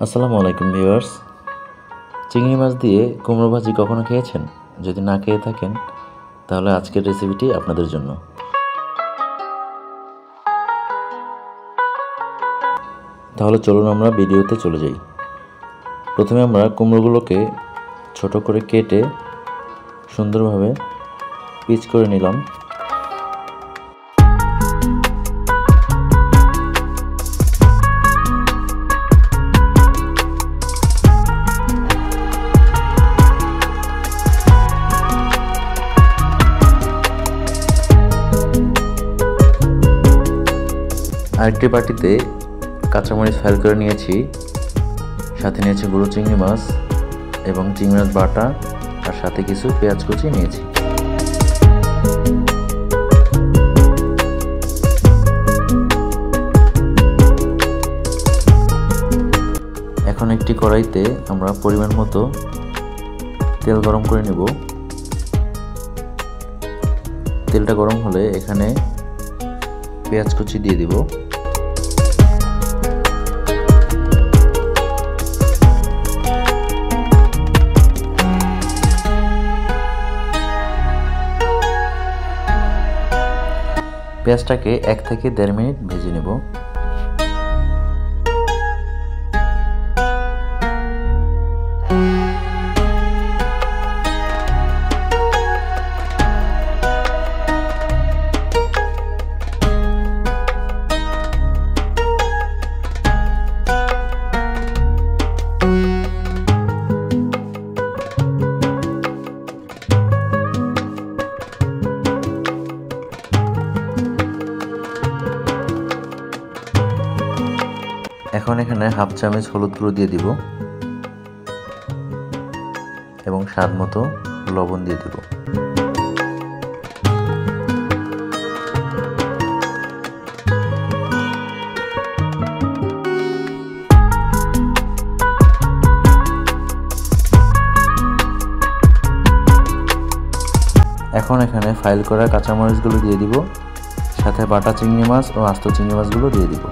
আসসালামু আলাইকুম ভিউয়ার্স। চিংড়ি মাছ দিয়ে কুমড়ো ভাজি কখনো খেয়েছেন? যদি না খেয়ে থাকেন তাহলে আজকের রেসিপিটি আপনাদের জন্য। তাহলে চলুন আমরা ভিডিওতে চলে যাই। প্রথমে আমরা কুমড়োগুলোকে ছোট করে কেটে সুন্দরভাবে পিচ করে নিলাম। আরেকটি বাটিতে কাঁচামরিচ ফ্রাই করে নিয়েছি, সাথে নিয়েছি গুঁড়ো চিংড়ি মাছ এবং চিংড়ি মাছ বাটা, আর সাথে কিছু পেঁয়াজ কুচি নিয়েছি। এখন একটি কড়াইতে আমরা পরিমাণ মতো তেল গরম করে নেব। তেলটা গরম হলে এখানে পেঁয়াজ কুচি দিয়ে দিব। পেঁয়াজটাকে 1 থেকে 1.5 মিনিট ভেজে নেব। এখন এখানে 1/2 চামচ হলুদ গুঁড়ো দিয়ে দিব এবং স্বাদ মতো লবণ দিয়ে দিব। এখন এখানে ফ্রাই করা কাঁচামরিচগুলো দিয়ে দিব, সাথে বাটা চিংড়ি মাছ ও আস্ত চিংড়ি মাছগুলো দিয়ে দিব।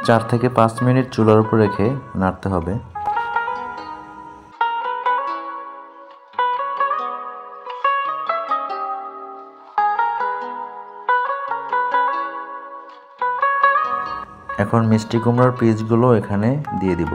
চার থেকে 5 মিনিট চুলার উপর রেখে নাড়তে হবে। এখন মিষ্টি কুমড়ার পিসগুলো এখানে দিয়ে দিব।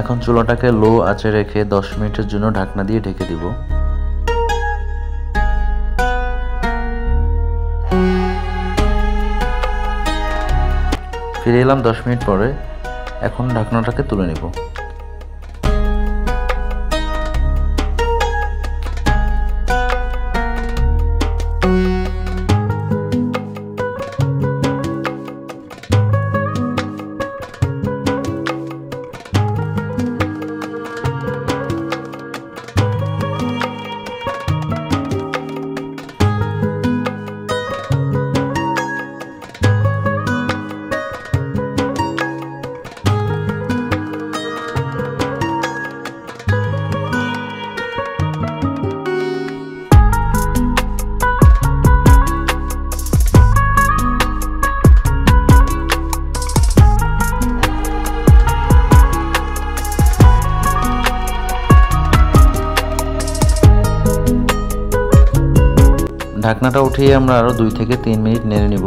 এখন চুলাটাকে লো আঁচে রেখে 10 মিনিটের জন্য ঢাকনা দিয়ে ঢেকে দিব। ফিরে এলাম 10 মিনিট পরে। এখন ঢাকনাটাকে তুলে নেব। ঢাকনাটা উঠিয়ে আমরা আরও 2 থেকে 3 মিনিট নেড়ে নিব।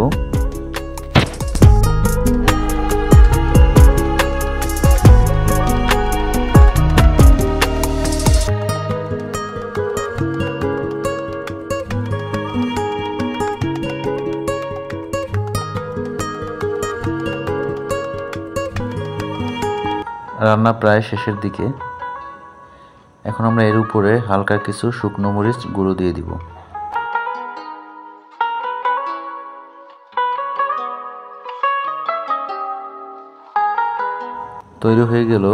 রান্না প্রায় শেষের দিকে। এখন আমরা এর উপরে হালকা কিছু শুকনো মরিচ গুঁড়ো দিয়ে দিব। তৈরি হয়ে গেল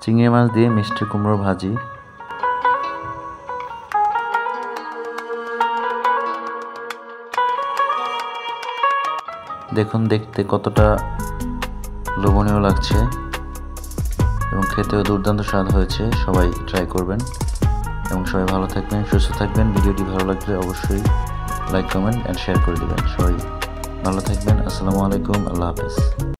চিংড়ি মাছ দিয়ে মিষ্টি কুমড়োর ভাজি। দেখুন দেখতে কতটা লোভনীয় লাগছে এবং খেতেও দুর্দান্ত স্বাদ হয়েছে। সবাই ট্রাই করবেন এবং সবাই ভালো থাকবেন, সুস্থ থাকবেন। ভিডিওটি ভালো লাগলে অবশ্যই লাইক, কমেন্ট অ্যান্ড শেয়ার করে দেবেন। সবাই ভালো থাকবেন। আসসালামু আলাইকুম, আল্লাহ হাফেজ।